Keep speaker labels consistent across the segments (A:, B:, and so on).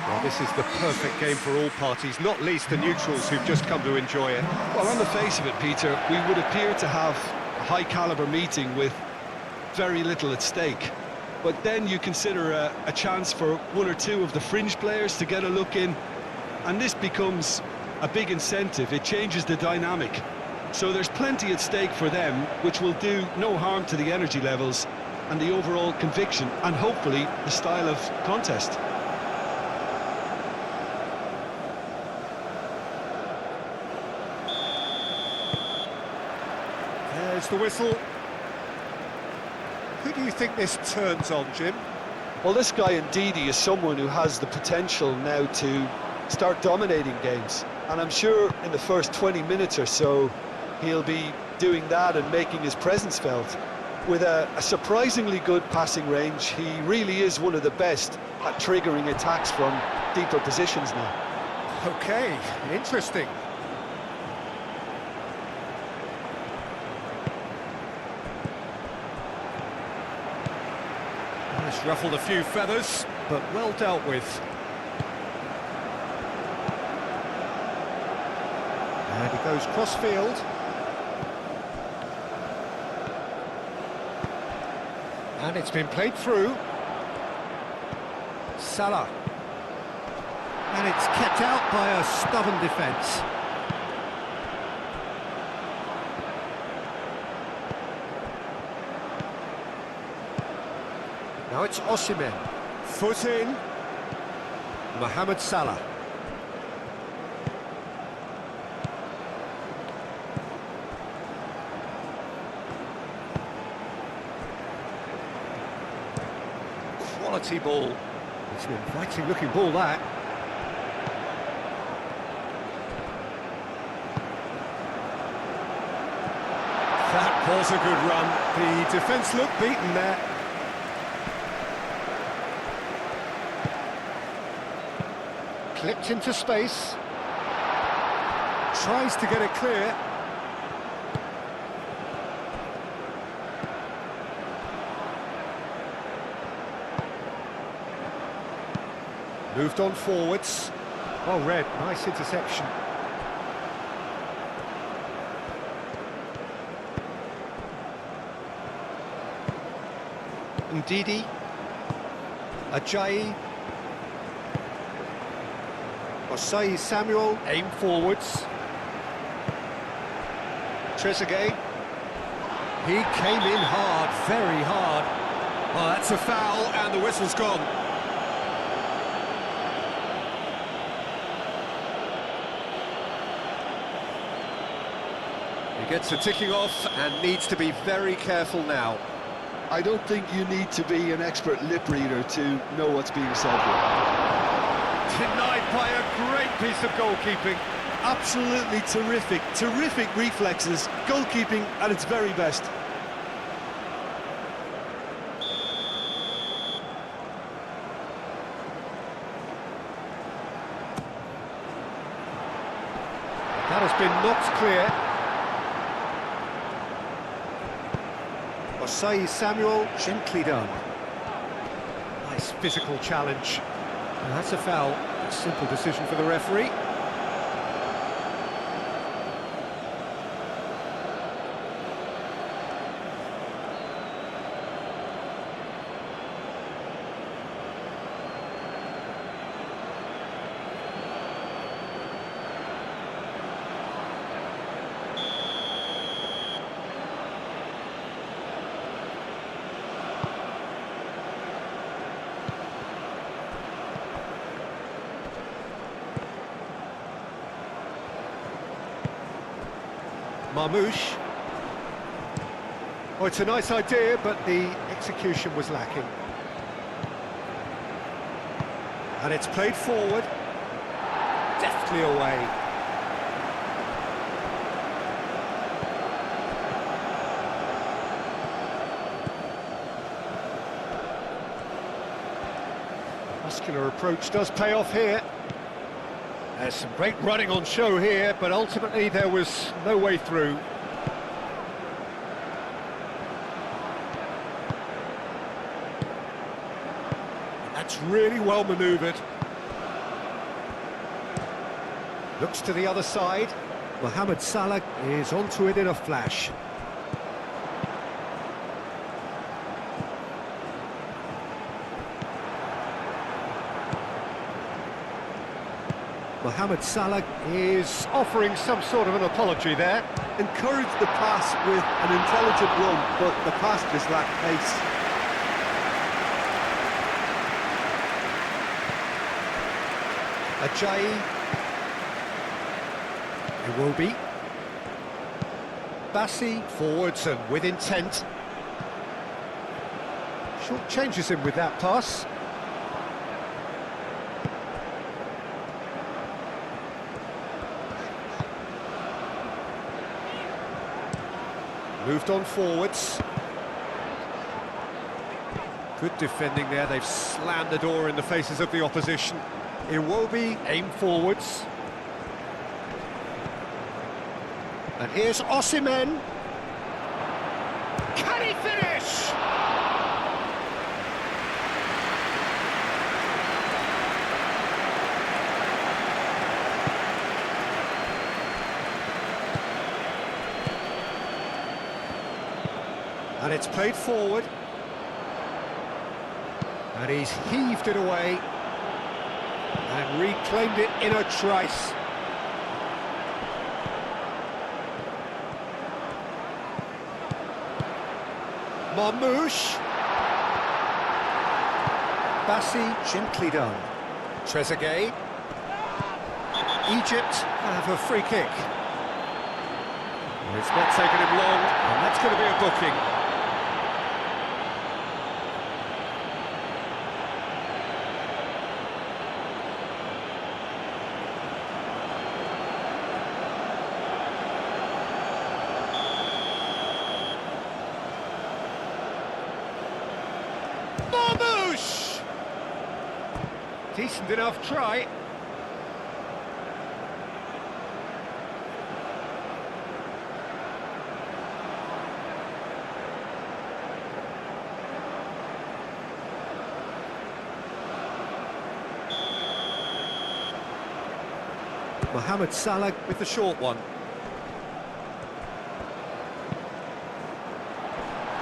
A: Well, this is the perfect game for all parties, not least the neutrals who've just come to enjoy it.
B: Well, on the face of it, Peter, we would appear to have a high-caliber meeting with very little at stake. But then you consider a chance for one or two of the fringe players to get a look in, and this becomes a big incentive. It changes the dynamic. So there's plenty at stake for them, which will do no harm to the energy levels and the overall conviction, and hopefully the style of contest.
A: There's the whistle. Who do you think this turns on, Jim?
B: Well, this guy Ndidi is someone who has the potential now to start dominating games, and I'm sure in the first 20 minutes or so he'll be doing that and making his presence felt. With a surprisingly good passing range, he really is one of the best at triggering attacks from deeper positions now.
A: Okay, interesting. It's ruffled a few feathers, but well dealt with. And he goes cross-field. And it's been played through. Salah. And it's kept out by a stubborn defence. Now it's Osimhen. Foot in. Mohamed Salah. Quality ball. It's an inviting looking ball, that. That was a good run. The defence looked beaten there. Clipped into space. Tries to get it clear. Moved on forwards. Oh, Red, nice interception. Ndidi. Ajayi. Osei Samuel, aim forwards. Trezeguet. He came in hard, very hard. Oh, that's a foul, and the whistle's gone. He gets the ticking off and needs to be very careful now.
B: I don't think you need to be an expert lip reader to know what's being said here.
A: Denied by a great piece of goalkeeping.
B: Absolutely terrific, terrific reflexes, goalkeeping at its very best.
A: That has been knocked clear. Osei Samuel, gently done. Nice physical challenge. And that's a foul. A simple decision for the referee. Marmoush. Oh, it's a nice idea, but the execution was lacking. And it's played forward. Deftly away. Muscular approach does pay off here. There's some great running on show here, but ultimately there was no way through. That's really well manoeuvred. Looks to the other side. Mohamed Salah is onto it in a flash. Mohamed Salah is offering some sort of an apology there.
B: Encouraged the pass with an intelligent run, but the pass just lacked pace.
A: Ajayi. Iwobi. Bassi forwards and with intent. Short changes him with that pass. Moved on forwards. Good defending there, they've slammed the door in the faces of the opposition. Iwobi aim forwards. And here's Osimhen. Can he finish? And it's played forward. And he's heaved it away. And reclaimed it in a trice. Marmoush. Bassi, gently done. Trezeguet. Egypt have a free kick. Well, it's not taken him long, and that's going to be a booking. Marmoush! Decent enough try. Mohamed Salah with the short one.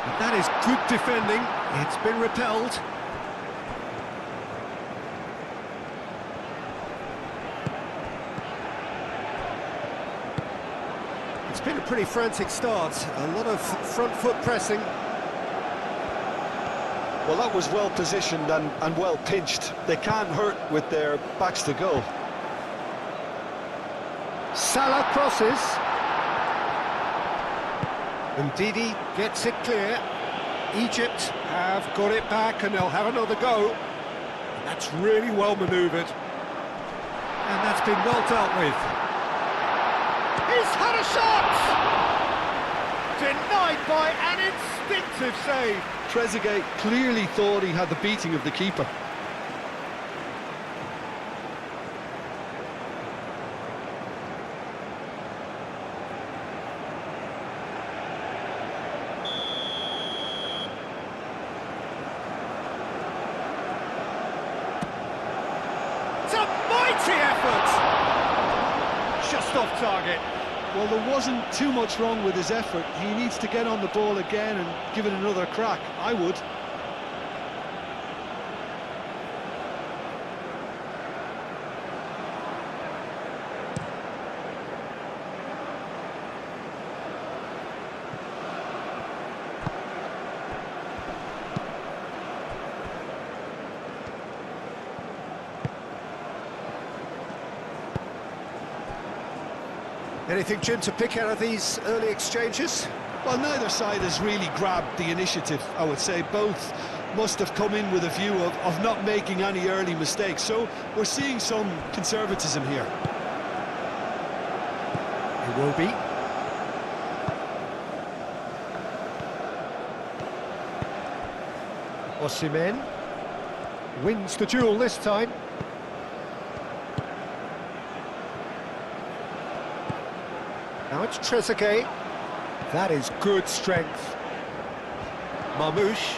A: And that is good defending. It's been repelled. It's been a pretty frantic start. A lot of front foot pressing.
B: Well, that was well positioned and well pinched. They can't hurt with their backs to goal.
A: Salah crosses. And Didi gets it clear. Egypt have got it back and they'll have another go. And that's really well manoeuvred. And that's been well dealt with. He's had a shot! Denied by an instinctive save.
B: Trezeguet clearly thought he had the beating of the keeper.
A: Effort! Just off target.
B: Well, there wasn't too much wrong with his effort. He needs to get on the ball again and give it another crack. I would.
A: Anything, Jim, to pick out of these early exchanges?
B: Well, neither side has really grabbed the initiative, I would say. Both must have come in with a view of not making any early mistakes. So we're seeing some conservatism here.
A: It will be. Osimhen wins the duel this time. Now it's Trezeguet. That is good strength. Marmoush.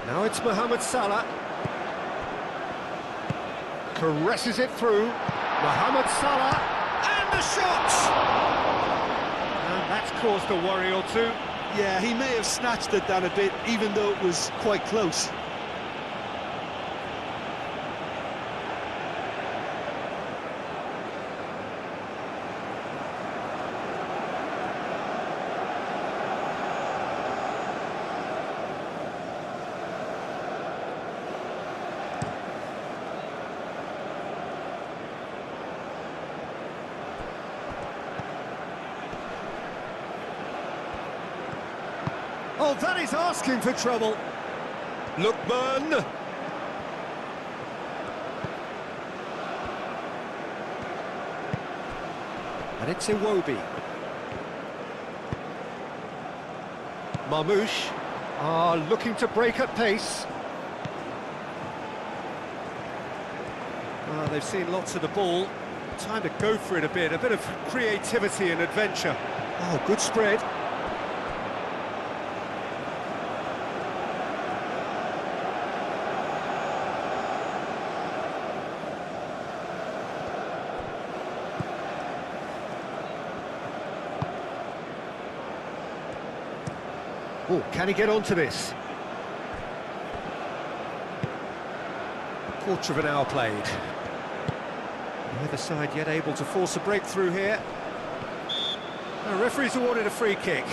A: Now it's Mohamed Salah. Caresses it through. Mohamed Salah, and the shot! And that's caused a worry or two.
B: Yeah, he may have snatched it down a bit, even though it was quite close.
A: Oh, that is asking for trouble. Lookman. And it's Iwobi. Marmoush are looking to break at pace. They've seen lots of the ball. Time to go for it a bit of creativity and adventure. Oh, good spread. Oh, can he get onto this? Quarter of an hour played. Neither side yet able to force a breakthrough here. The referee's awarded a free kick.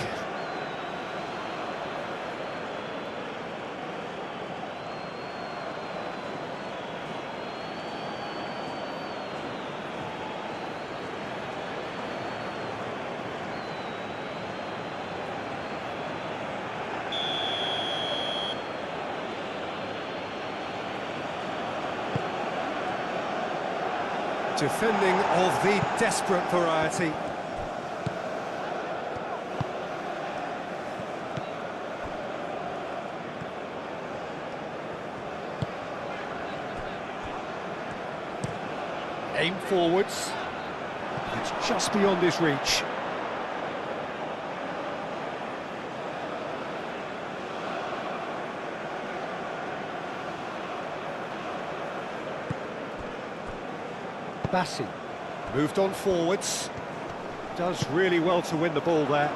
A: Defending of the desperate variety. Aim forwards. It's just beyond his reach. Bassi moved on forwards, does really well to win the ball there,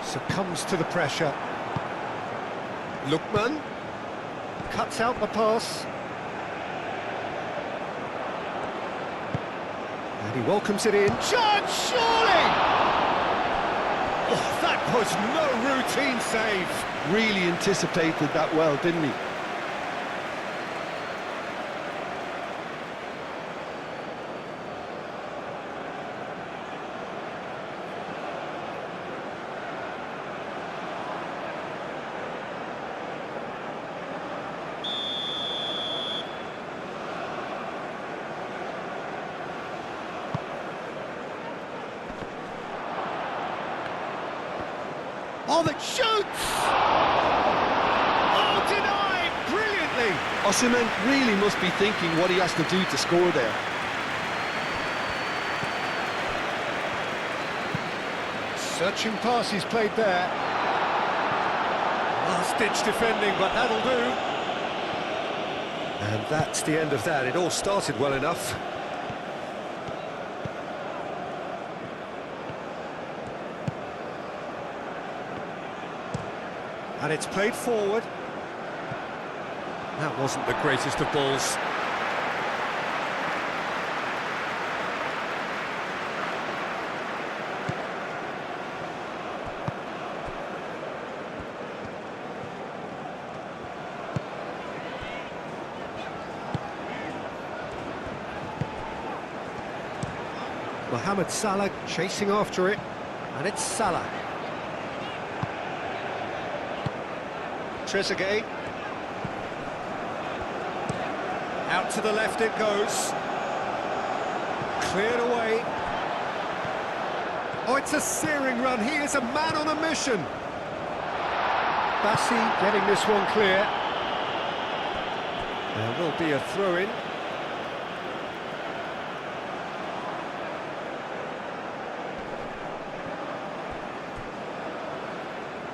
A: succumbs to the pressure. Lookman cuts out the pass, and he welcomes it in. Chance, surely! Oh, that was no routine save.
B: Really anticipated that well, didn't he?
A: Oh, that shoots! Oh, denied! Brilliantly!
B: Osimhen really must be thinking what he has to do to score there.
A: Searching pass he's played there. Last-ditch defending, but that'll do. And that's the end of that. It all started well enough. And it's played forward. That wasn't the greatest of balls. Mohamed Salah chasing after it, and it's Salah. Trezeguet. Out to the left it goes. Cleared away. Oh, it's a searing run. He is a man on a mission. Bassi getting this one clear. There will be a throw-in.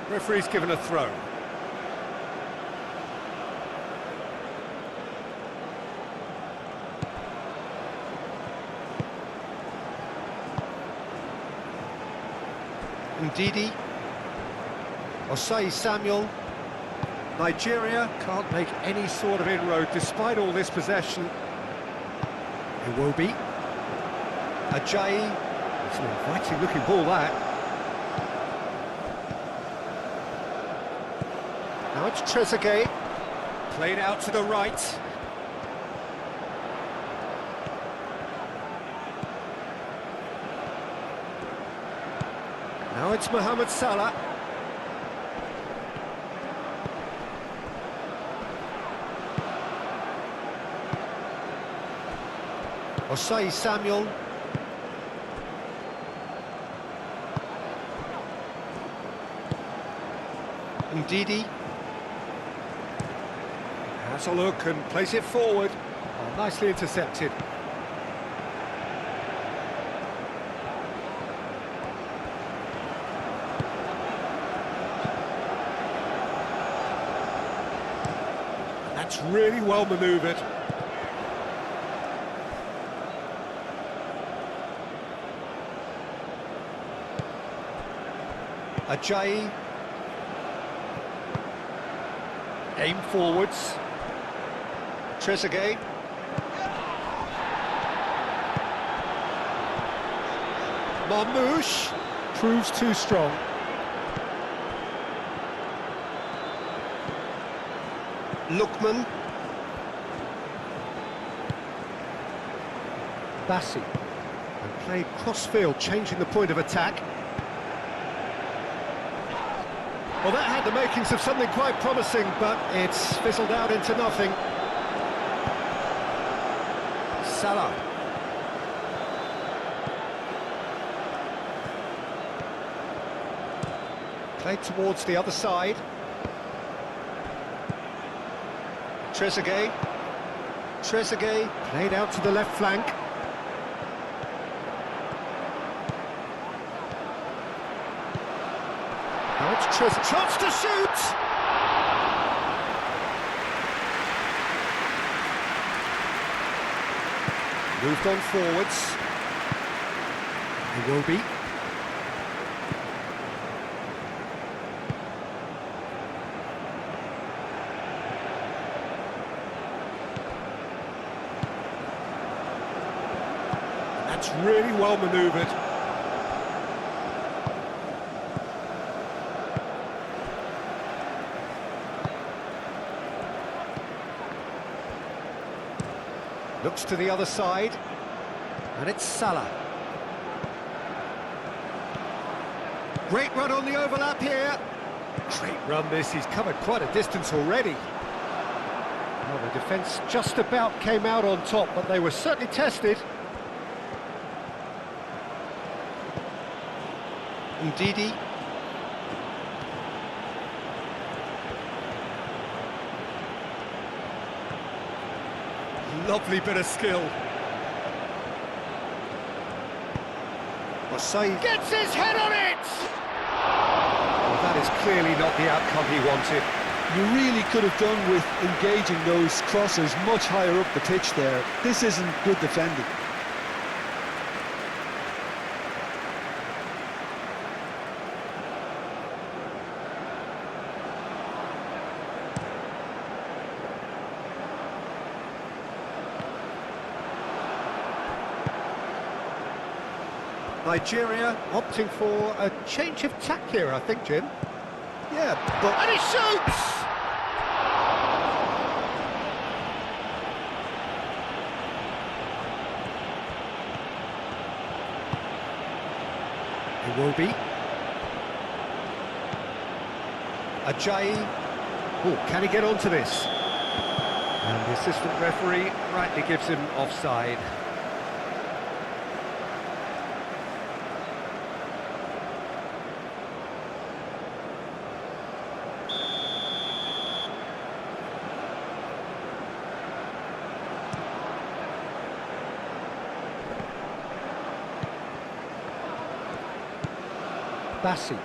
A: Referee's given a throw. Ndidi. Osei Samuel. Nigeria can't make any sort of inroad despite all this possession. Iwobi. Ajayi. It's an inviting looking ball, that. Now it's Trezeguet. Played out to the right. Now it's Mohamed Salah. Osei Samuel. Ndidi. Has a look and plays it forward. Oh, nicely intercepted. That's really well manoeuvred. Ajayi. Aim forwards. Trezeguet. Marmoush proves too strong. Lookman. Bassi. And played cross-field, changing the point of attack. Well, that had the makings of something quite promising, but it's fizzled out into nothing. Salah. Played towards the other side. Trezeguet. Trezeguet played out to the left flank. Now it's Trezeguet. Chance to shoot! Moved on forwards. Iwobi. That's really well manoeuvred. Looks to the other side, and it's Salah. Great run on the overlap here. Great run this, he's covered quite a distance already. Well, the defence just about came out on top, but they were certainly tested. Ndidi. Lovely bit of skill. Osei gets his head on it! Well, that is clearly not the outcome he wanted.
B: You really could have done with engaging those crossers much higher up the pitch there. This isn't good defending.
A: Nigeria opting for a change of tack here, I think, Jim.
B: Yeah, but...
A: And he shoots! Iwobi. Ajayi. Oh, can he get onto this? And the assistant referee rightly gives him offside. Bassi.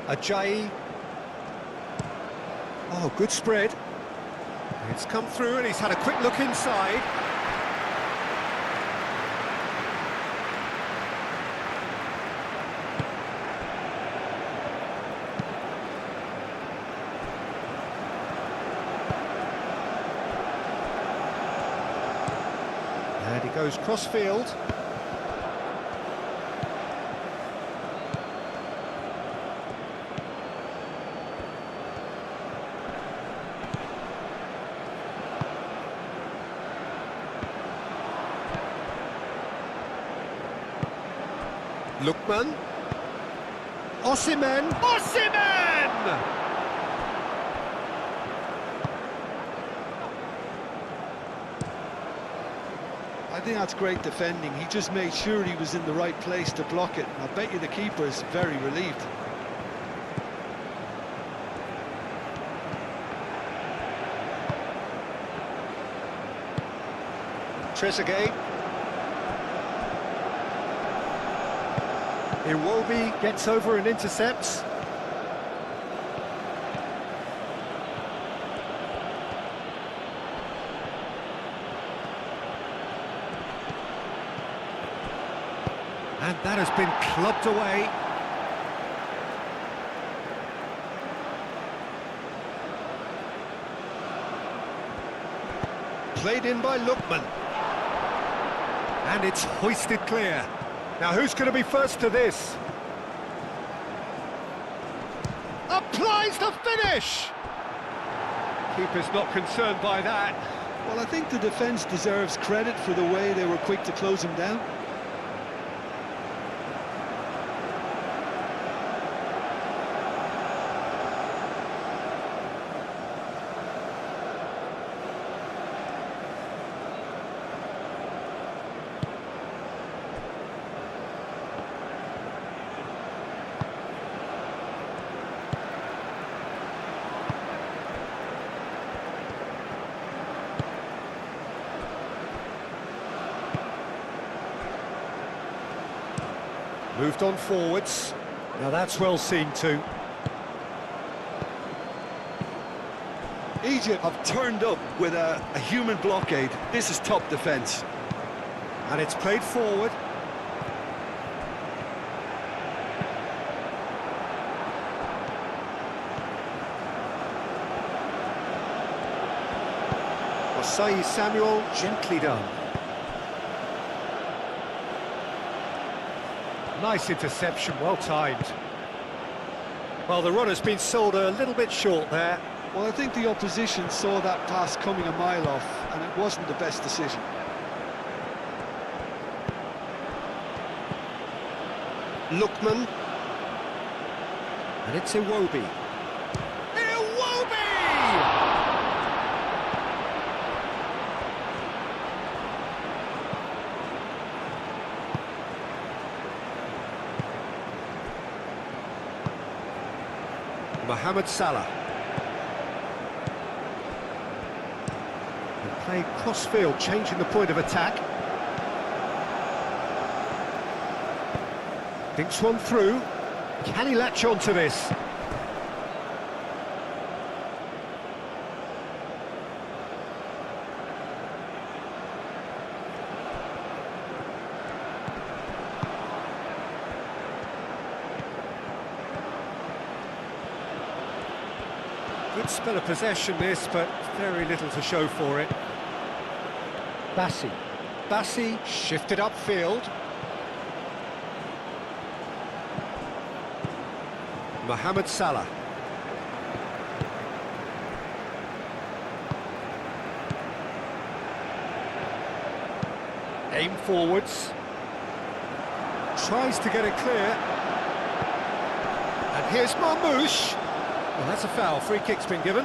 A: Ajayi. Oh, good spread. It's come through and he's had a quick look inside. And he goes cross-field. Lookman. Osimhen!
B: I think that's great defending. He just made sure he was in the right place to block it. I bet you the keeper is very relieved.
A: Trezeguet. Iwobi gets over and intercepts. And that has been clubbed away. Played in by Lookman. And it's hoisted clear. Now who's going to be first to this? Applies the finish! Keeper's not concerned by that.
B: Well, I think the defence deserves credit for the way they were quick to close him down.
A: Moved on forwards. Now that's well seen too.
B: Egypt have turned up with a human blockade. This is top defence.
A: And it's played forward. Osei Samuel, gently done. Nice interception, well timed. Well, the runner's been sold a little bit short there.
B: Well, I think the opposition saw that pass coming a mile off, and it wasn't the best decision.
A: Lookman. And it's Iwobi. Iwobi! Mohamed Salah. And played cross-field, changing the point of attack. Thinks one through. Can he latch on to this? Good spell of possession this, but very little to show for it. Bassi shifted upfield. Mohamed Salah. Aim forwards. Tries to get it clear. And here's Marmoush. Well, that's a foul. Free kick's been given.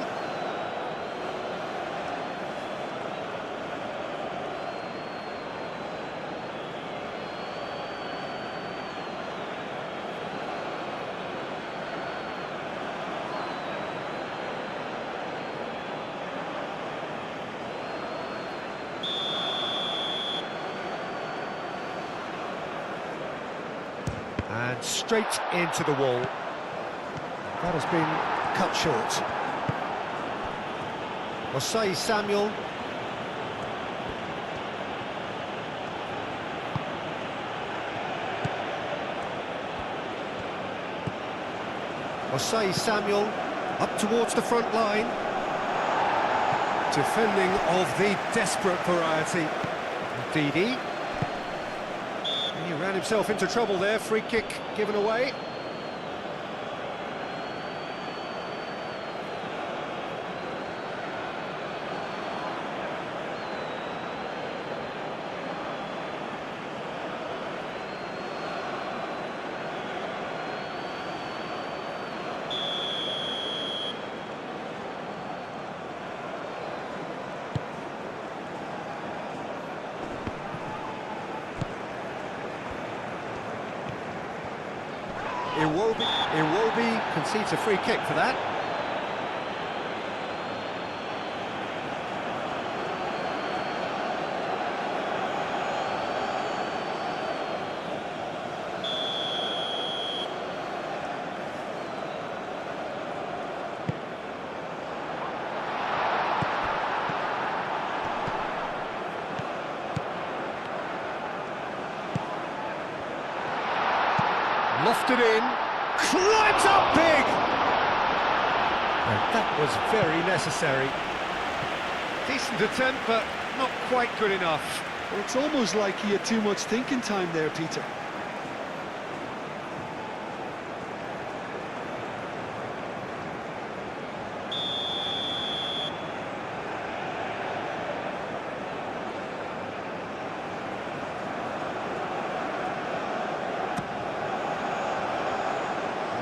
A: And straight into the wall. That has been cut short. Osei Samuel. Osei Samuel up towards the front line. Defending of the desperate variety. Didi. He ran himself into trouble there, free kick given away. Iwobi concedes a free kick for that. Lofted in, climbs up big! And that was very necessary. Decent attempt, but not quite good enough.
B: Well, it's almost like he had too much thinking time there, Peter.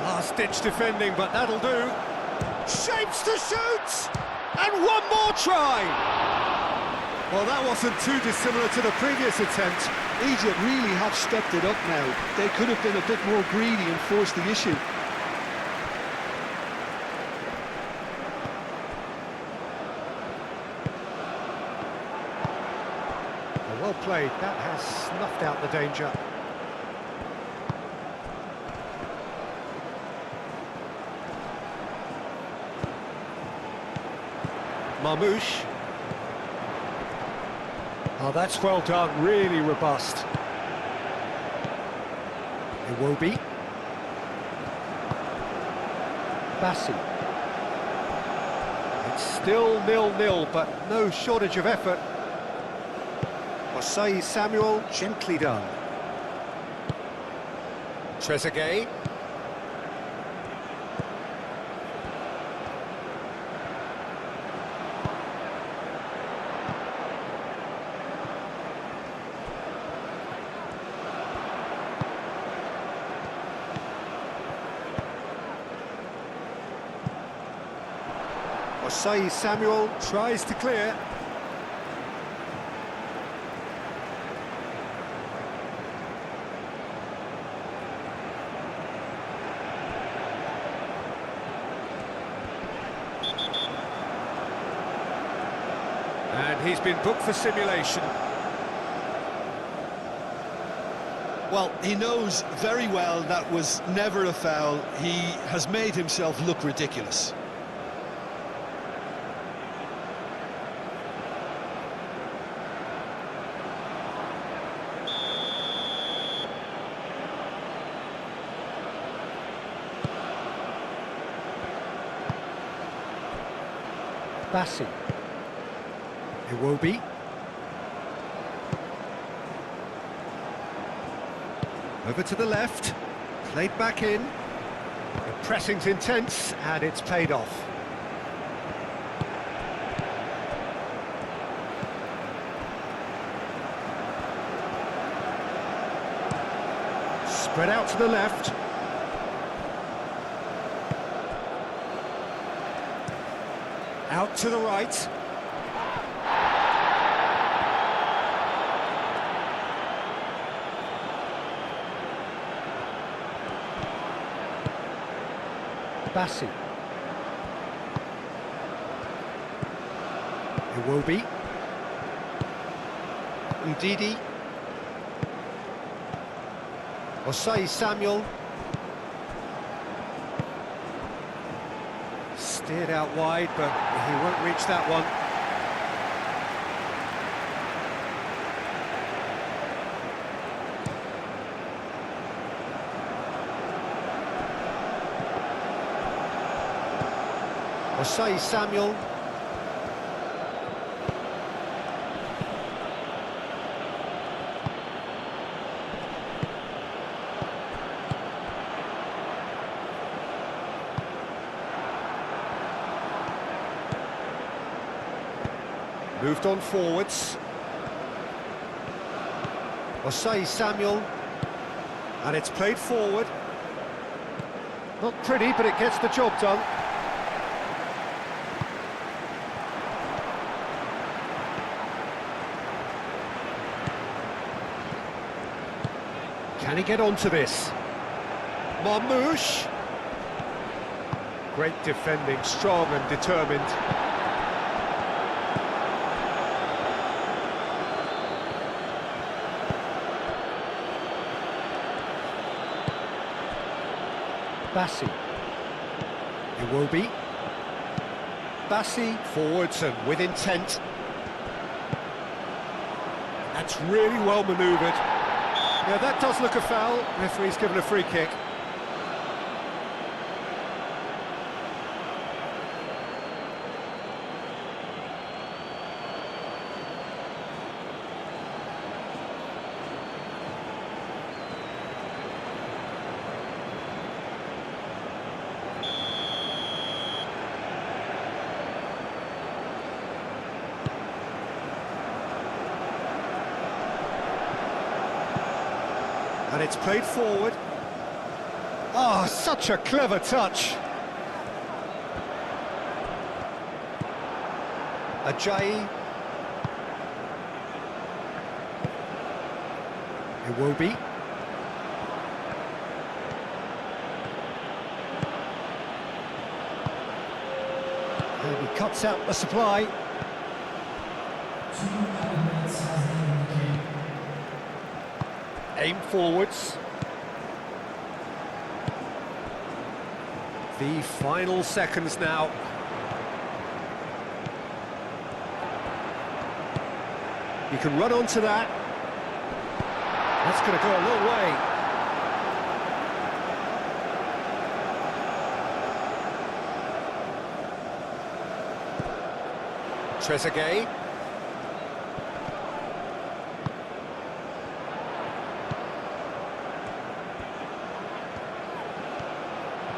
A: Last-ditch defending, but that'll do. Shapes to shoot! And one more try! Well, that wasn't too dissimilar to the previous attempt.
B: Egypt really have stepped it up now. They could have been a bit more greedy and forced the issue.
A: Well played, that has snuffed out the danger. Marmouche. Oh, that's well done, really robust. Iwobi. Bassi. It's still 0-0, but no shortage of effort. Osei Samuel, gently done. Trezeguet. Osei Samuel tries to clear. And he's been booked for simulation.
B: Well, he knows very well that was never a foul. He has made himself look ridiculous.
A: Bassi. Iwobi. Over to the left, played back in. The pressing's intense, and it's paid off. Spread out to the left. Out to the right. Bassi. Iwobi. Ndidi. Osei Samuel. Steered out wide, but he won't reach that one. Osei Samuel. Moved on forwards. Osei Samuel. And it's played forward. Not pretty, but it gets the job done. Can he get onto this? Marmoush. Great defending, strong and determined. Bassi. Iwobi. Bassi forwards and with intent. That's really well manoeuvred. Yeah, that does look a foul. Referee's given a free kick. And it's played forward. Oh, such a clever touch. Ajayi. Iwobi. And he cuts out the supply. Aim forwards. The final seconds now. You can run onto that. That's going to go a long way. Trezeguet.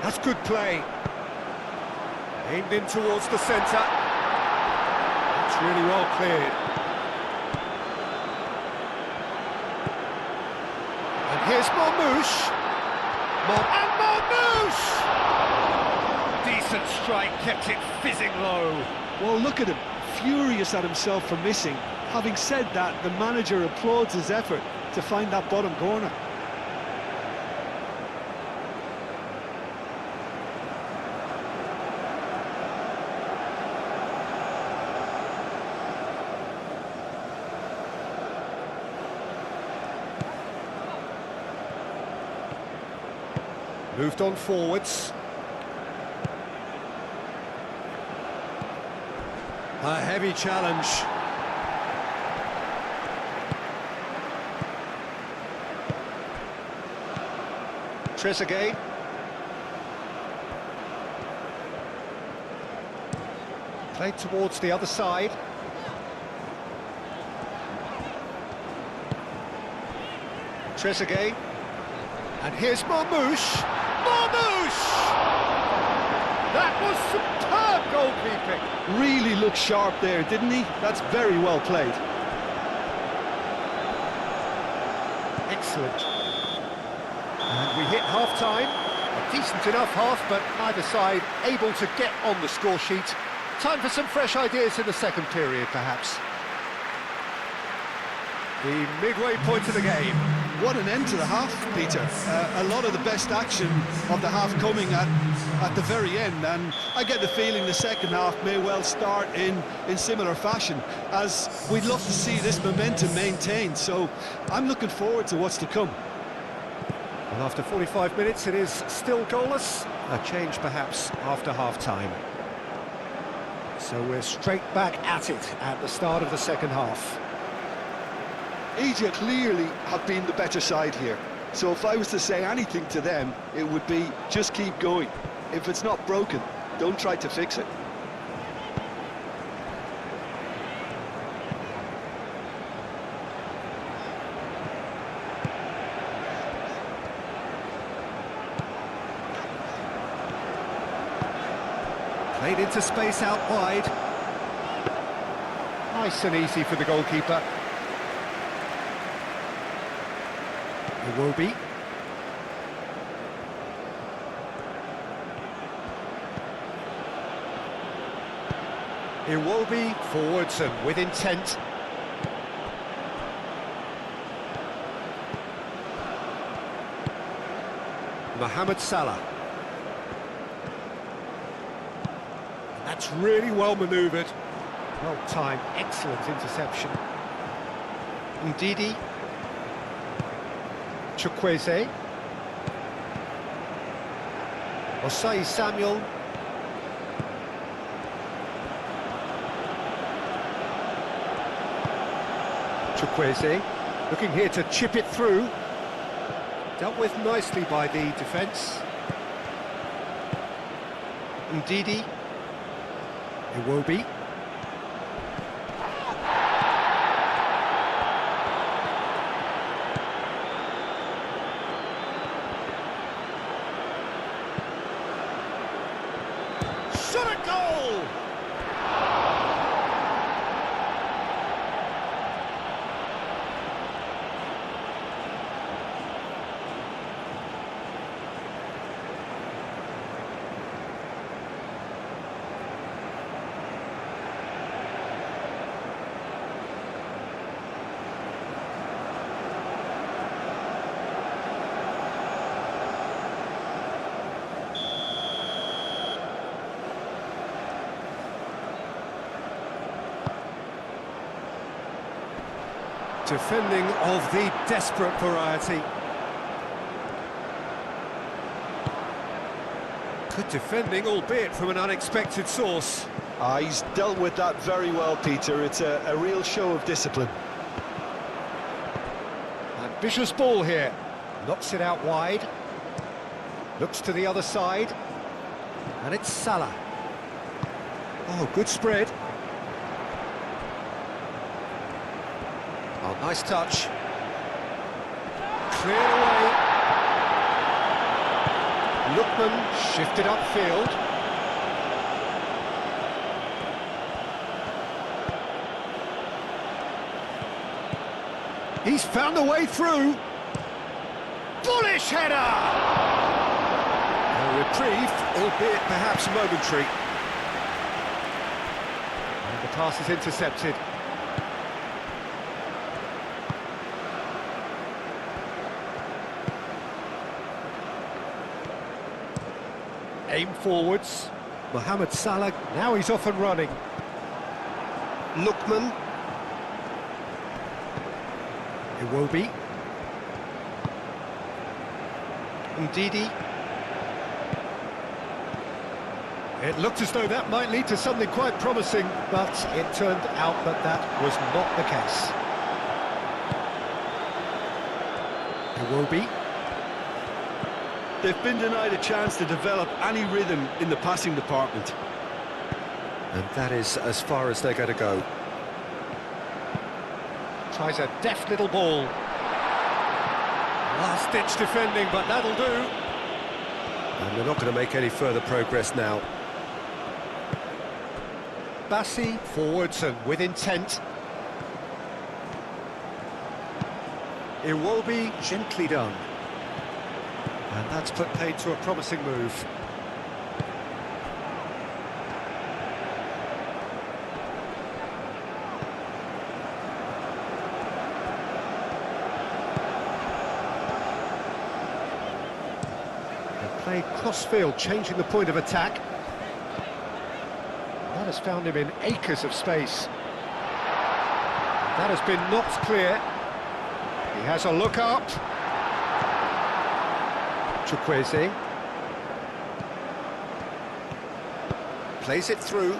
A: That's good play. Aimed in towards the centre. That's really well cleared. And here's Marmoush. And Marmoush! Decent strike, kept it fizzing low.
B: Well, look at him, furious at himself for missing. Having said that, the manager applauds his effort to find that bottom corner.
A: Moved on forwards. A heavy challenge. Trezeguet. Played towards the other side. Trezeguet. And here's Marmoush. Marmoush! That was superb goalkeeping.
B: Really looked sharp there, didn't he? That's very well played.
A: Excellent. And we hit half-time. A decent enough half, but neither side able to get on the score sheet. Time for some fresh ideas in the second period, perhaps. The midway point of the game.
B: What an end to the half, Peter. A lot of the best action of the half coming at the very end, and I get the feeling the second half may well start in similar fashion, as we'd love to see this momentum maintained, so I'm looking forward to what's to come.
A: Well, after 45 minutes, it is still goalless. A change, perhaps, after half-time. So we're straight back at it at the start of the second half.
B: Egypt clearly have been the better side here, so if I was to say anything to them, it would be just keep going. If it's not broken, don't try to fix it.
A: Played into space out wide. Nice and easy for the goalkeeper. Iwobi. Iwobi forwards and with intent. Mohamed Salah. That's really well manoeuvred. Well timed, excellent interception. Ndidi. Chukwueze. Osai Samuel. Chukwueze looking here to chip it through. Dealt with nicely by the defence. Ndidi. Iwobi. Shot a goal! Defending of the desperate variety. Good defending, albeit from an unexpected source.
B: He's dealt with that very well, Peter. It's a real show of discipline.
A: Ambitious ball here. Knocks it out wide. Looks to the other side. And it's Salah. Oh, good spread. Oh, nice touch. Cleared away. Lookman shifted upfield. He's found a way through. Bullish header! A reprieve, albeit perhaps momentary. And the pass is intercepted. Aim forwards. Mohamed Salah, now he's off and running. Lookman. Iwobi. Ndidi. It looked as though that might lead to something quite promising, but it turned out that that was not the case. Iwobi.
B: They've been denied a chance to develop any rhythm in the passing department.
A: And that is as far as they're going to go. Tries a deft little ball. Last-ditch defending, but that'll do. And they're not going to make any further progress now. Bassi forwards and with intent. Iwobi gently done. And that's put paid to a promising move. They play cross-field, changing the point of attack. That has found him in acres of space. That has been knocked clear. He has a look up. Chukwueze plays it through.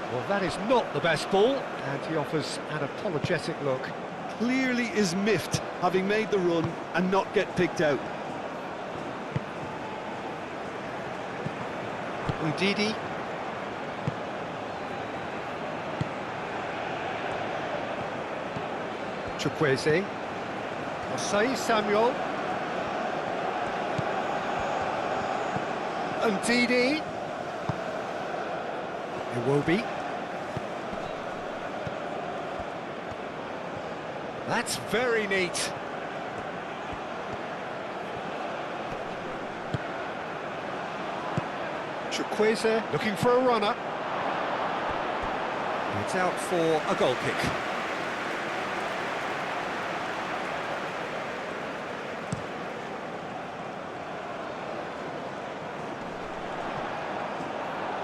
A: Well, that is not the best ball, and he offers an apologetic look.
B: Clearly is miffed, having made the run and not get picked out.
A: Ndidi. Chukwueze. Osai Samuel. Ndidi. Iwobi. That's very neat. KYRGYZ looking for a runner. It's out for a goal kick.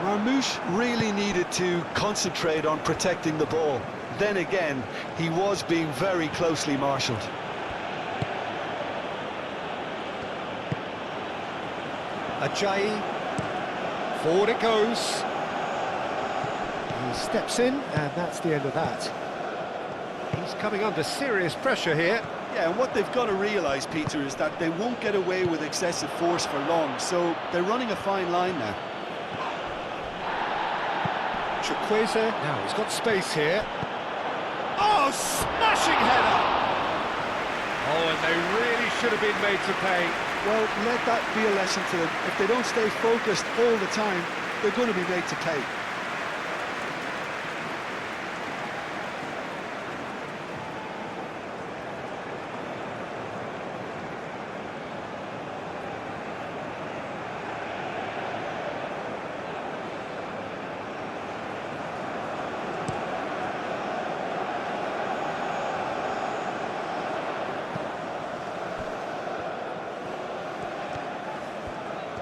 B: Marmoush really needed to concentrate on protecting the ball. Then again, he was being very closely marshalled.
A: Ajayi, forward it goes. He steps in, and that's the end of that. He's coming under serious pressure here.
B: Yeah, and what they've got to realise, Peter, is that they won't get away with excessive force for long, so they're running a fine line now.
A: KYRGYZ, now he's got space here. Oh, smashing header! Oh, and they really should have been made to pay.
B: Well, let that be a lesson to them. If they don't stay focused all the time, they're going to be made to pay.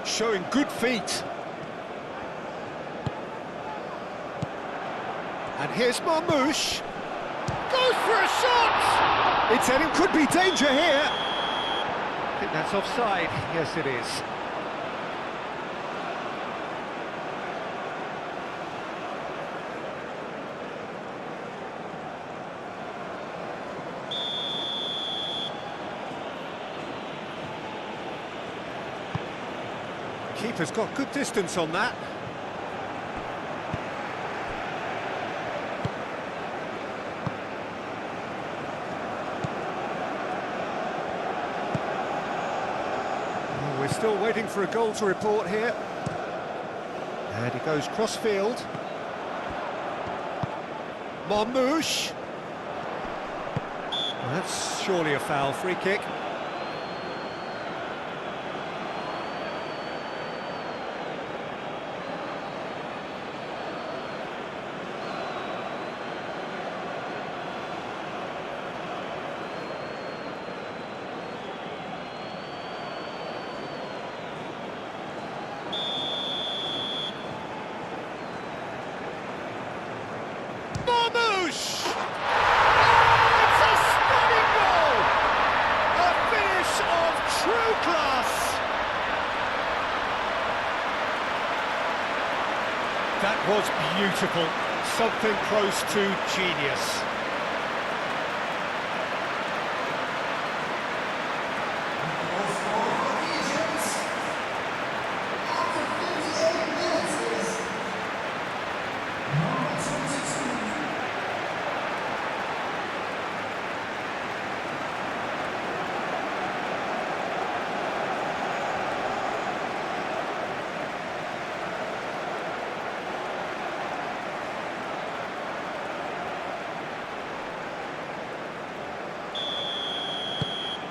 A: Showing good feet. And here's Marmoush. Goes for a shot! It's heading, could be danger here. I think that's offside. Yes, it is. Keeper's got good distance on that. Oh, we're still waiting for a goal to report here. And he goes cross-field. Marmoush. Well, that's surely a foul, free kick. Marmoush! Oh, it's a stunning goal! A finish of true class! That was beautiful. Something close to genius.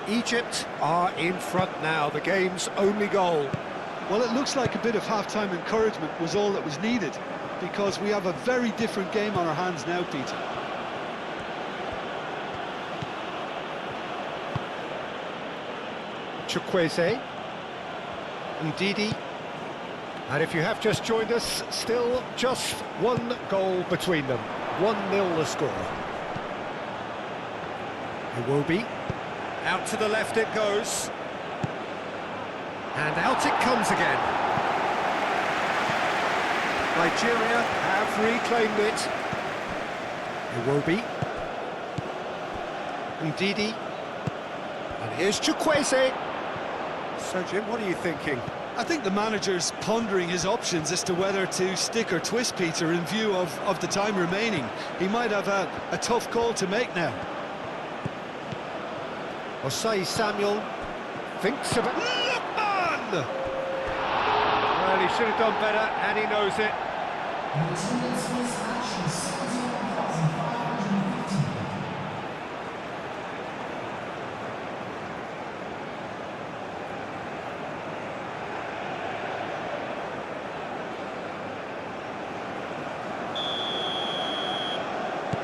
A: Egypt are in front now, the game's only goal.
B: Well, it looks like a bit of half-time encouragement was all that was needed, because we have a very different game on our hands now, Peter.
A: KYRGYZ, Ndidi, and if you have just joined us, still just one goal between them. 1-0 the score. Iwobi. Out to the left it goes. And out it comes again. Nigeria have reclaimed it. Iwobi. Ndidi. And here's KYRGYZ. So, Jim, what are you thinking?
B: I think the manager's pondering his options as to whether to stick or twist, Peter, in view of the time remaining. He might have a tough call to make now.
A: Osai Samuel thinks of it. Lookman! Well, he should have done better, and he knows it.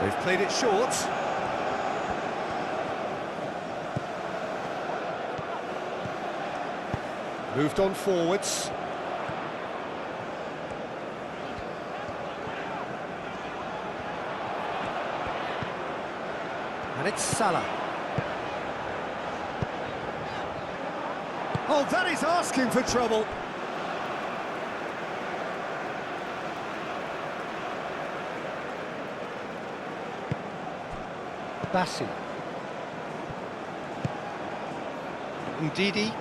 A: They've played it short. Moved on forwards. And it's Salah. Oh, that is asking for trouble. Bassi. Ndidi.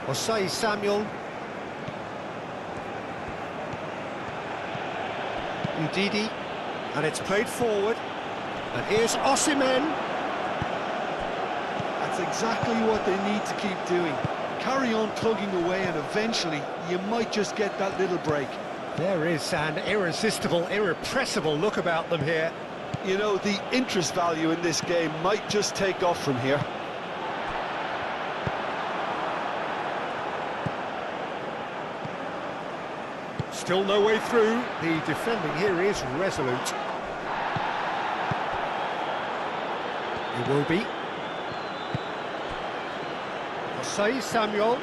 A: Osei Samuel. Ndidi. And it's played forward. And here's Osimhen.
B: That's exactly what they need to keep doing. Carry on plugging away and eventually you might just get that little break.
A: There is an irresistible, irrepressible look about them here.
B: You know, the interest value in this game might just take off from here.
A: Still no way through. The defending here is resolute. It will be. Osei Samuel.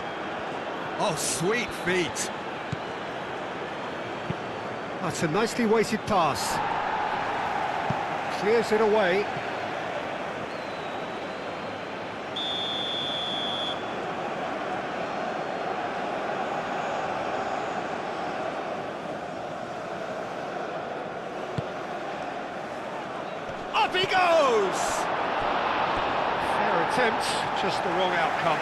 A: Oh, sweet feet. That's a nicely weighted pass. Clears it away. Up he goes! Fair attempt, just the wrong outcome.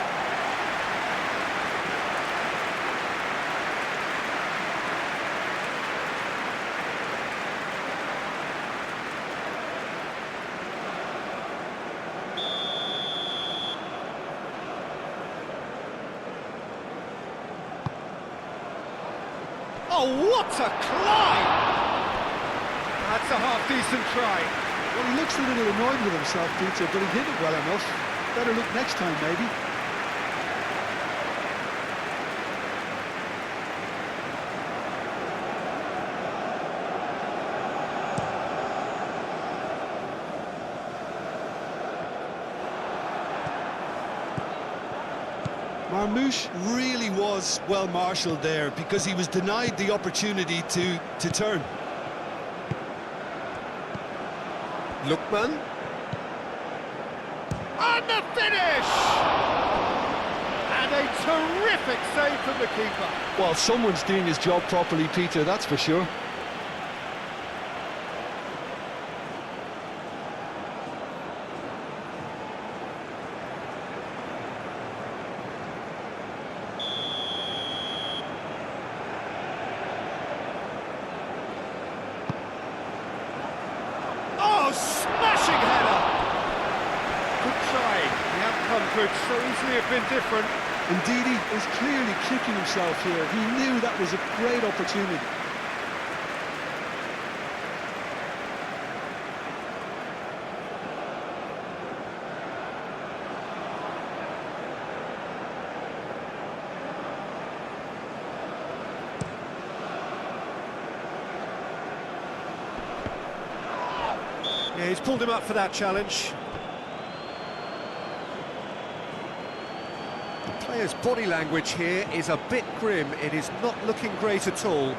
A: Oh, what a climb! That's a half-decent try.
B: Well, he looks a little annoyed with himself, Peter, but he hit it well enough. Better look next time, maybe. Marmoush really was well marshalled there because he was denied the opportunity to turn.
A: Lookman. And the finish! And a terrific save from the keeper.
B: Well, someone's doing his job properly, Peter, that's for sure.
A: Smashing header! Good try. The outcome could so easily have been different.
B: Indeed, he is clearly kicking himself here. He knew that was a great opportunity.
A: Yeah, he's pulled him up for that challenge. The player's body language here is a bit grim. It is not looking great at all.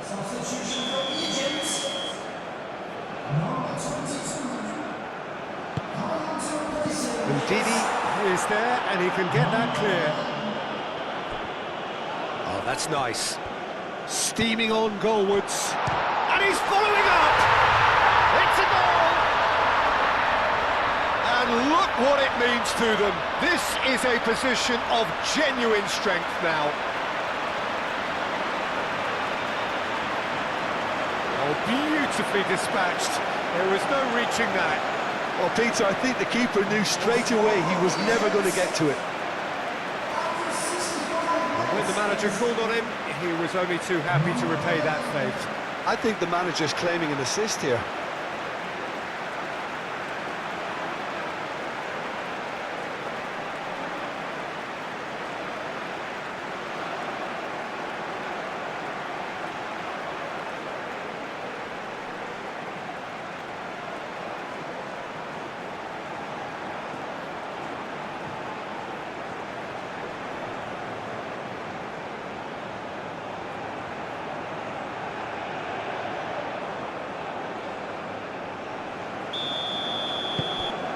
C: Substitution for Egypt. Number 22.
A: Ndidi is there and he can get that clear. Oh, that's nice. Steaming on goalwards. And he's following up! It's a goal! And look what it means to them. This is a position of genuine strength now. Beautifully dispatched. There was no reaching that.
B: Well, Peter, I think the keeper knew straight away he was never going to get to it.
A: the manager called on him, he was only too happy to repay that favour.
B: I think the manager's claiming an assist here.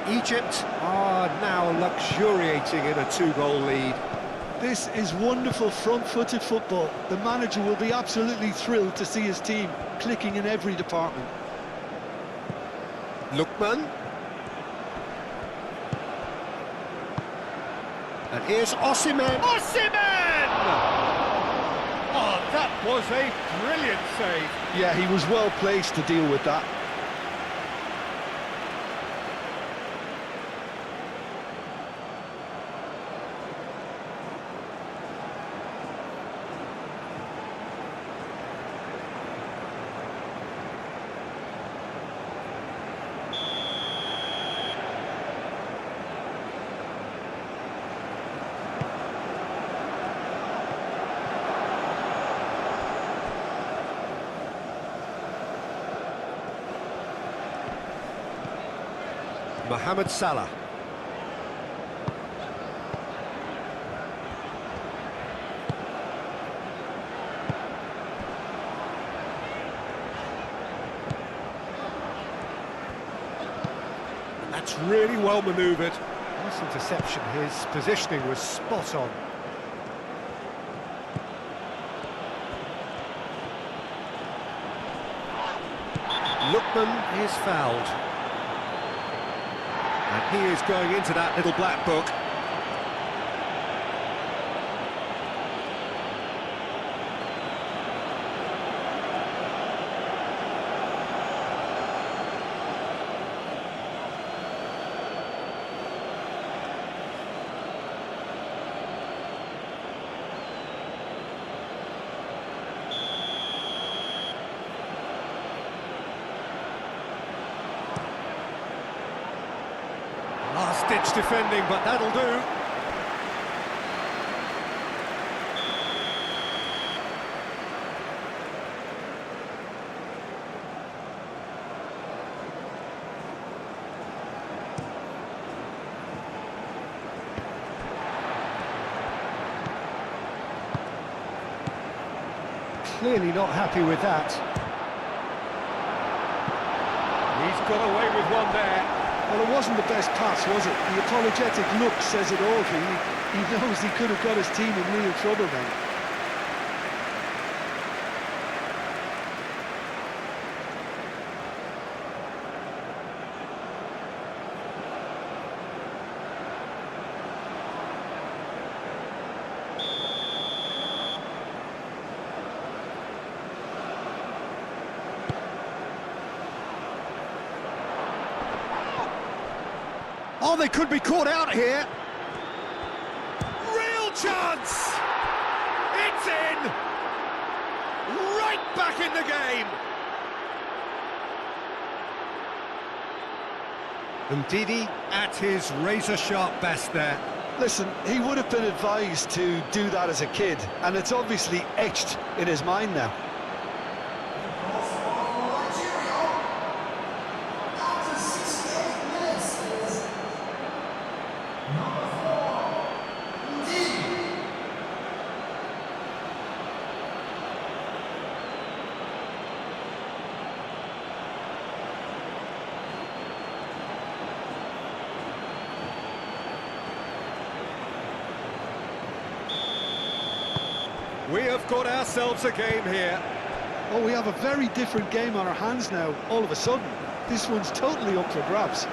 A: Egypt are now luxuriating in a two-goal lead.
B: This is wonderful front-footed football. The manager will be absolutely thrilled to see his team clicking in every department.
A: Lookman. And here's Osimhen. Osimhen! Oh, that was a brilliant save.
B: Yeah, he was well placed to deal with that.
A: Mohamed Salah. That's really well manoeuvred. Nice interception. His positioning was spot on. Lookman is fouled. And he is going into that little black book. Last-ditch defending, but that'll do. Clearly not happy with that. He's got away with one there.
B: Well, it wasn't the best pass, was it? The apologetic look says it all, really. He knows he could have got his team in real trouble then.
A: Oh, they could be caught out here. Real chance! It's in! Right back in the game! And Didi at his razor-sharp best there.
B: Listen, he would have been advised to do that as a kid, and it's obviously etched in his mind now.
A: We have got ourselves a game here.
B: Oh, we have a very different game on our hands now, all of a sudden. This one's totally up for grabs.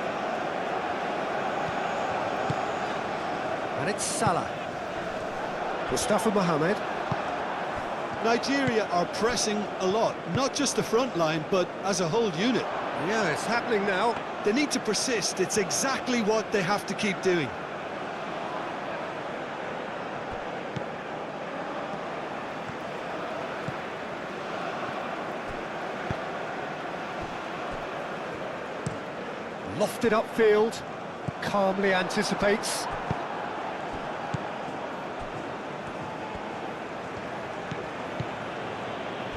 A: And it's Salah. Mustafa Mohamed.
B: Nigeria are pressing a lot, not just the front line, but as a whole unit.
A: Yeah, it's happening now.
B: They need to persist. It's exactly what they have to keep doing.
A: Lofted upfield, calmly anticipates.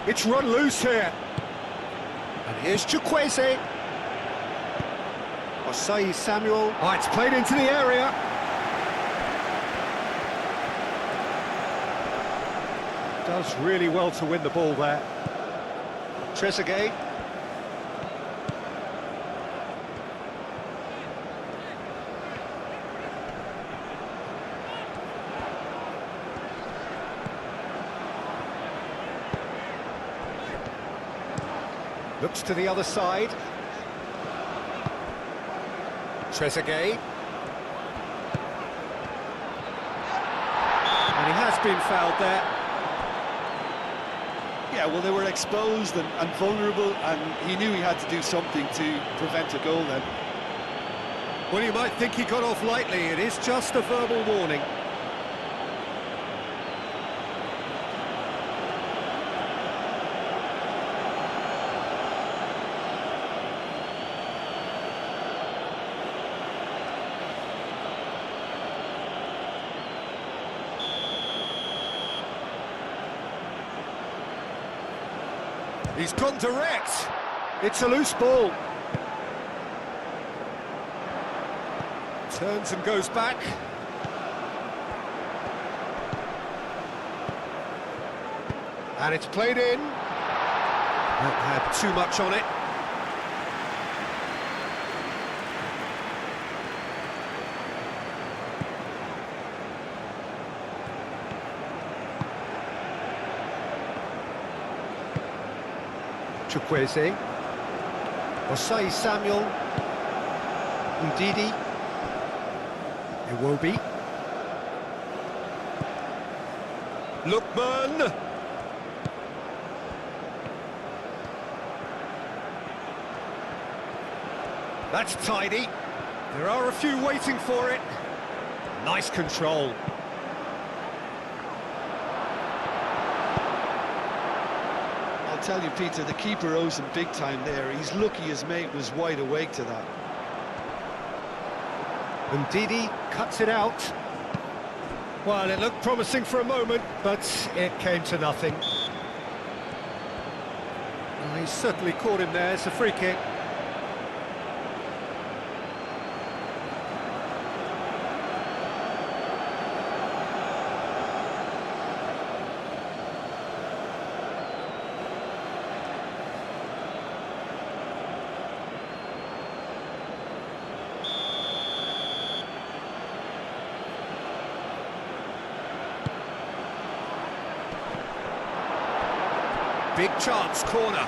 A: It's run loose here. And here's KYRGYZ. Osai Samuel. Oh, it's played into the area. Does really well to win the ball there. Trezeguet. Looks to the other side. Trezeguet. And he has been fouled there.
B: Yeah, well, they were exposed and vulnerable, and he knew he had to do something to prevent a goal then.
A: Well, you might think he got off lightly. It is just a verbal warning. He's gone direct. It's a loose ball. Turns and goes back. And it's played in. Not had too much on it. KYRGYZ, Osai Samuel, Ndidi, Iwobi, Lookman, that's tidy. There are a few waiting for it. Nice control.
B: I'll tell you, Peter, the keeper owes him big time there. He's lucky his mate was wide awake to that.
A: And Ndidi cuts it out. Well, it looked promising for a moment, but it came to nothing. Well, he's certainly caught him there. It's a free kick. Big chance, corner.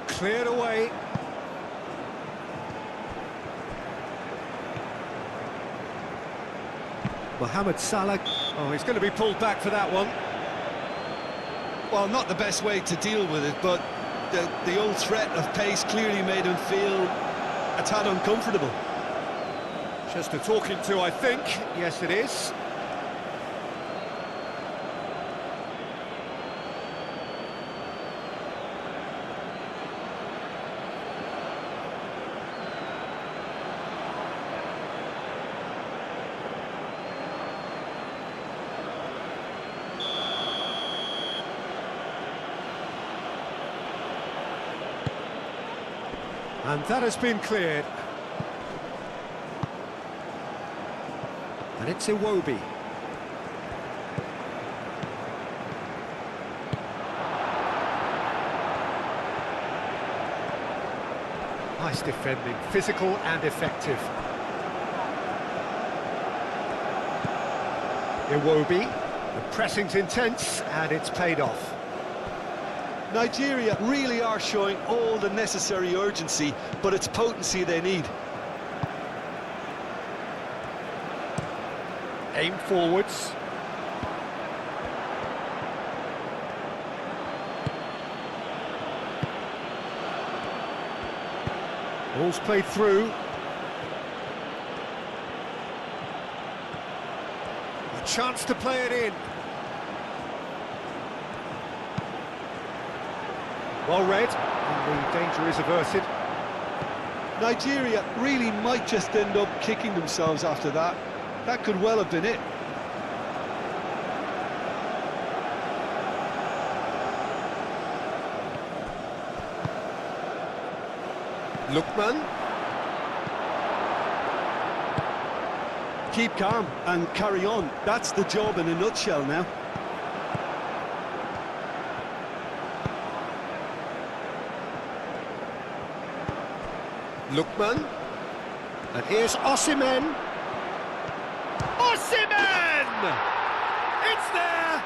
A: Cleared away. Mohamed Salah. Oh, he's going to be pulled back for that one.
B: Well, not the best way to deal with it, but the old threat of pace clearly made him feel a tad uncomfortable.
A: Just a talking to, I think. Yes, it is. And that has been cleared. And it's Iwobi. Nice defending, physical and effective. Iwobi, the pressing's intense and it's paid off.
B: Nigeria really are showing all the necessary urgency, but it's potency they need.
A: Aim forwards. Ball's played through. A chance to play it in. Well read, and the danger is averted.
B: Nigeria really might just end up kicking themselves after that. That could well have been it.
A: Lookman.
B: Keep calm and carry on. That's the job in a nutshell now.
A: Lookman. And here's Osimhen. Osimhen! It's there!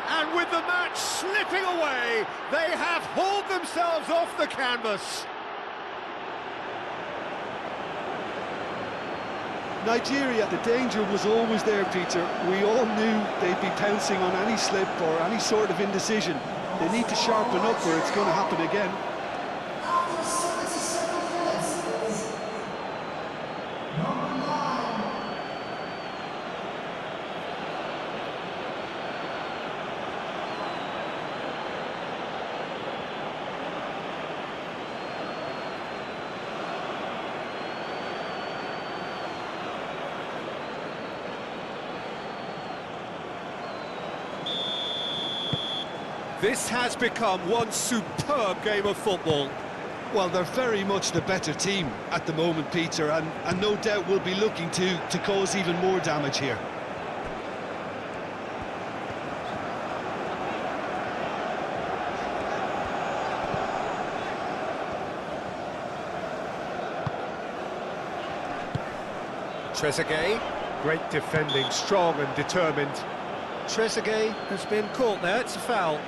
A: And with the match slipping away, they have hauled themselves off the canvas.
B: Nigeria, the danger was always there, Peter. We all knew they'd be pouncing on any slip or any sort of indecision. They need to sharpen up or it's going to happen again.
C: After 77 minutes, number 9.
A: This has become one superb game of football.
B: Well, they're very much the better team at the moment, Peter, and no doubt will be looking to cause even more damage here.
A: Trezeguet, great defending, strong and determined. Trezeguet has been caught there, it's a foul.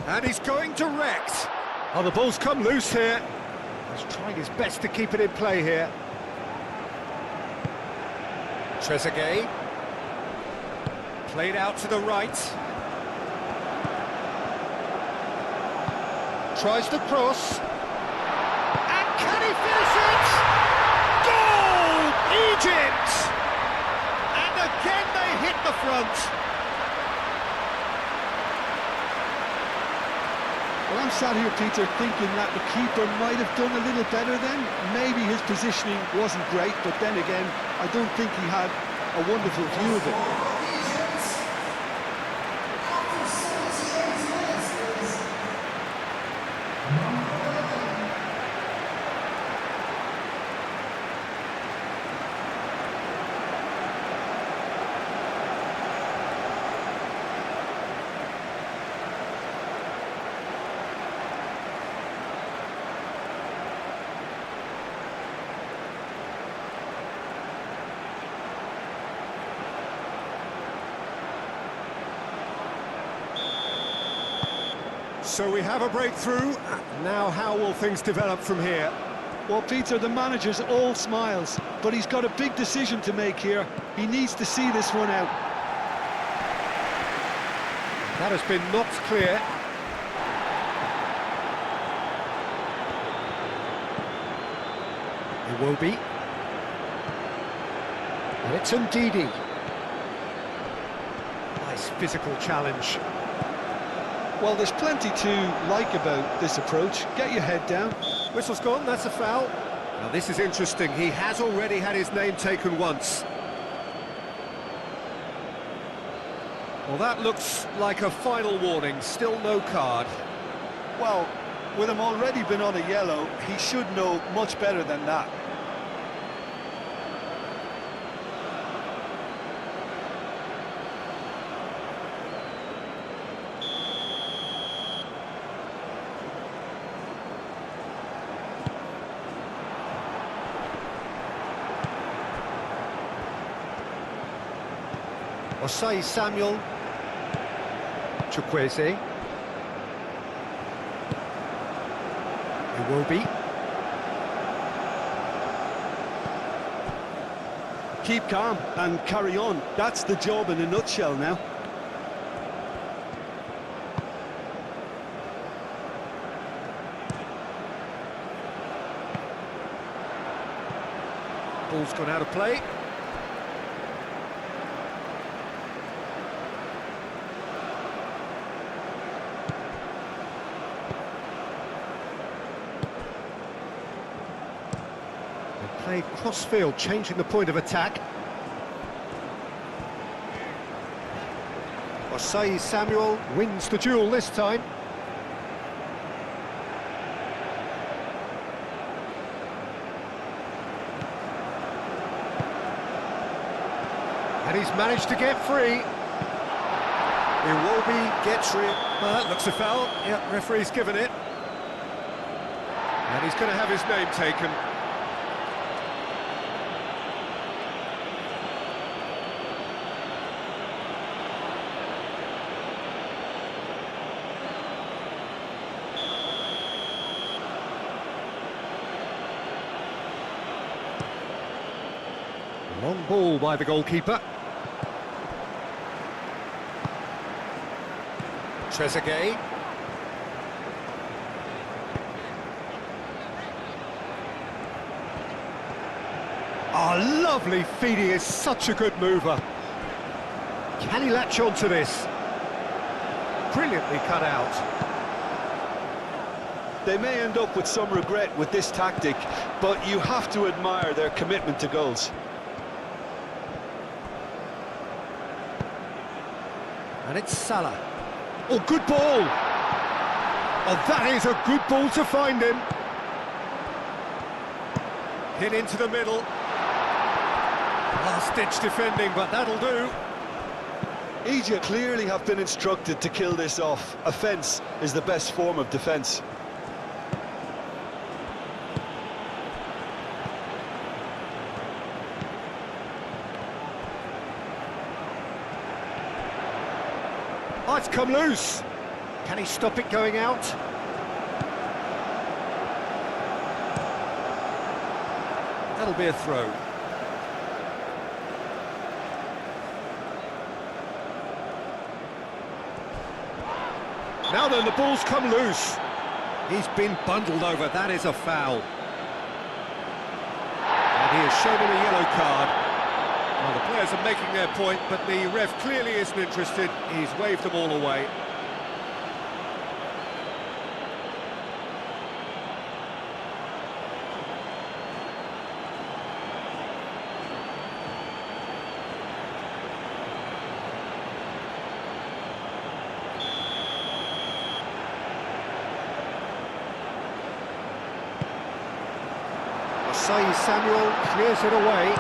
A: And he's going direct. Oh, the ball's come loose here. He's trying his best to keep it in play here. Trezeguet. Played out to the right. Tries to cross. And can he finish it? Goal! Egypt! And again they hit the front.
B: Well, I'm sat here, Peter, thinking that the keeper might have done a little better then. Maybe his positioning wasn't great, but then again, I don't think he had a wonderful view of it.
C: After 78 minutes, number 11.
A: So we have a breakthrough. Now how will things develop from here?
B: Well, Peter, the manager's all smiles, but he's got a big decision to make here. He needs to see this one out.
A: That has been knocked clear. It will be. And it's Ndidi. Nice physical challenge.
B: Well, there's plenty to like about this approach. Get your head down.
A: Whistle's gone, that's a foul. Now this is interesting, he has already had his name taken once. Well, that looks like a final warning, still no card.
B: Well, with him already been on a yellow, he should know much better than that.
A: Osai Samuel. KYRGYZ. It will be.
D: keep calm and carry on. That's the job in a nutshell now.
A: Ball's gone out of play. They play cross-field, changing the point of attack. Osei Samuel wins the duel this time. And he's managed to get free. Iwobi gets it. Looks a foul. Yeah, referee's given it. And he's going to have his name taken. Long ball by the goalkeeper. Trezeguet. Oh, lovely feed. He is such a good mover. Can he latch on to this? Brilliantly cut out.
D: They may end up with some regret with this tactic, but you have to admire their commitment to goals.
A: And it's Salah. Oh, good ball! Oh, that is a good ball to find him. Hit into the middle. Last-ditch defending, but that'll do.
D: Egypt clearly have been instructed to kill this off. Offence is the best form of defence.
A: Oh, it's come loose. Can he stop it going out? That'll be a throw. Now then, the ball's come loose. He's been bundled over. That is a foul. And he has shown him a yellow card. Well, the players are making their point, but the ref clearly isn't interested. He's waved them all away. Osei Samuel clears it away.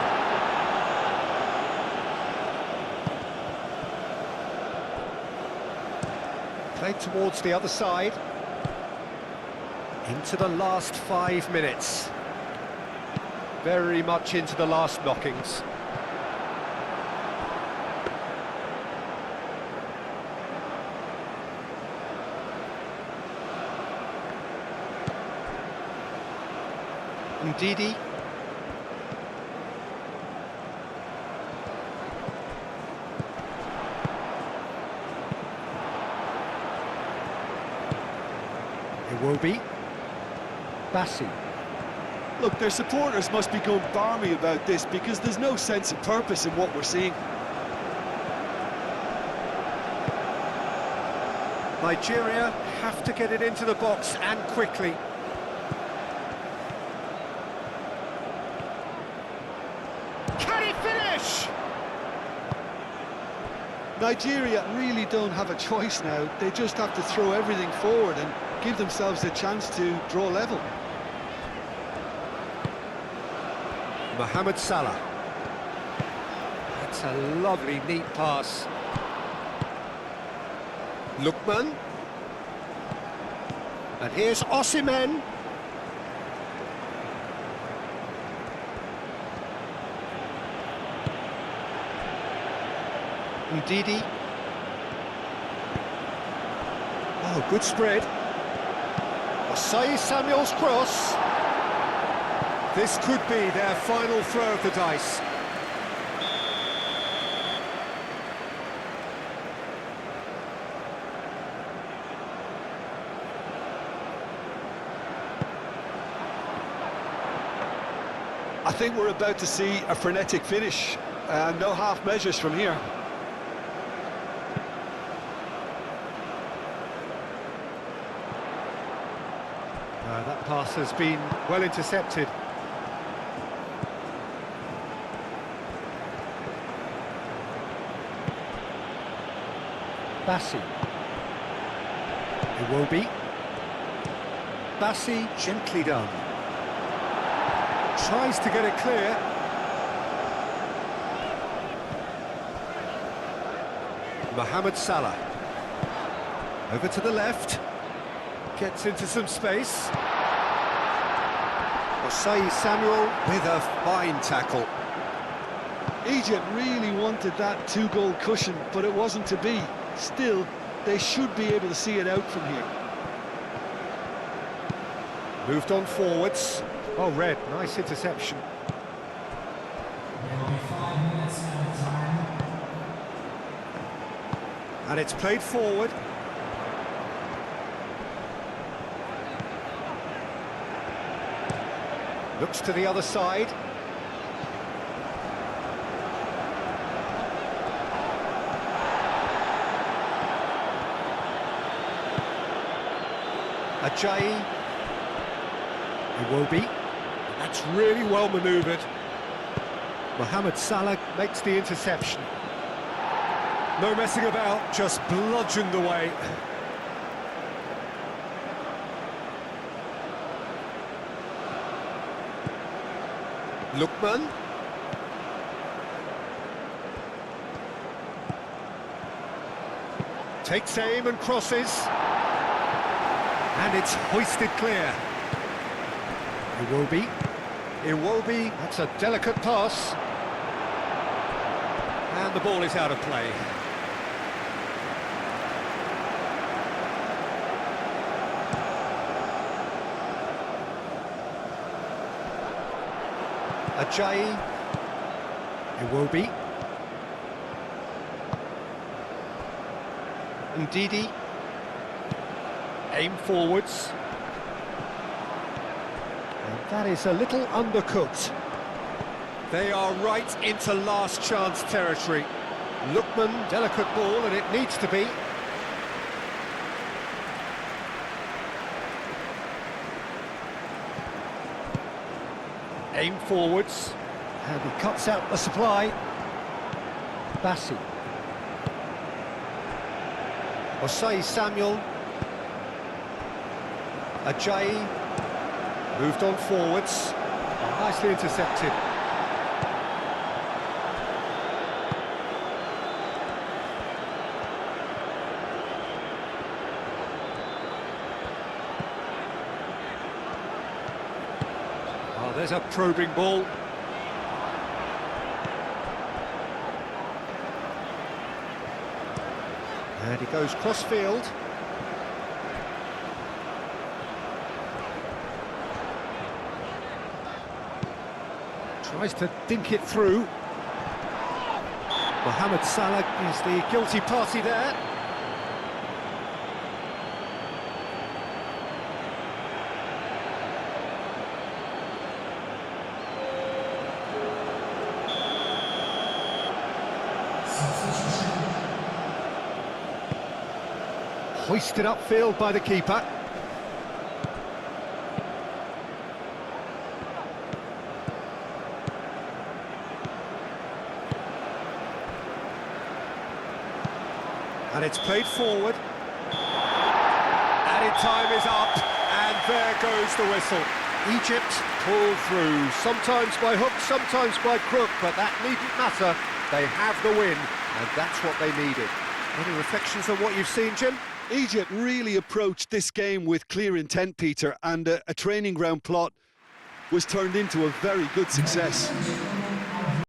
A: Played towards the other side. Into the last 5 minutes. Very much into the last knockings. Ndidi. Iwobi. Bassi.
D: Look, their supporters must be going barmy about this because there's no sense of purpose in what we're seeing.
A: Nigeria have to get it into the box and quickly. Can he finish?
D: Nigeria really don't have a choice now. They just have to throw everything forward and give themselves a chance to draw level.
A: Mohamed Salah. That's a lovely, neat pass. Lookman. And here's Osimhen. Ndidi. Oh, good spread. Osei Samuel's cross. This could be their final throw of the dice.
B: think we're about to see a frenetic finish, and no half measures from here.
A: That pass has been well intercepted. Bassi. It will be. Bassi, gently done. Tries to get it clear. Mohamed Salah. Over to the left. Gets into some space. Osei Samuel with a fine tackle.
D: Egypt really wanted that two-goal cushion, but it wasn't to be. Still, they should be able to see it out from here.
A: Moved on forwards. Oh, Red, nice interception.
C: There will be 5 minutes of time.
A: And it's played forward. Looks to the other side. Ajayi. It will be. That's really well manoeuvred. Mohamed Salah makes the interception. No messing about, just bludgeoned away. Lookman. Takes aim and crosses. And it's hoisted clear. It will be. It will be. That's a delicate pass. And the ball is out of play. Ajayi. It will be. Ndidi. Aim forwards. And that is a little undercooked. They are right into last chance territory. Lookman, delicate ball, and it needs to be. Aim forwards. And he cuts out the supply. Bassi. Osei Samuel. Ajayi. Moved on forwards. Nicely intercepted. Oh, there's a probing ball. And he goes cross-field. Tries to dink it through. Mohamed Salah is the guilty party there.
C: Substitution.
A: Hoisted upfield by the keeper. And it's played forward. Added time is up, and there goes the whistle. Egypt pull through, sometimes by hook, sometimes by crook, but that needn't matter. They have the win, and that's what they needed. Any reflections on what you've seen, Jim?
B: Egypt really approached this game with clear intent, Peter, and a training ground plot was turned into a very good success.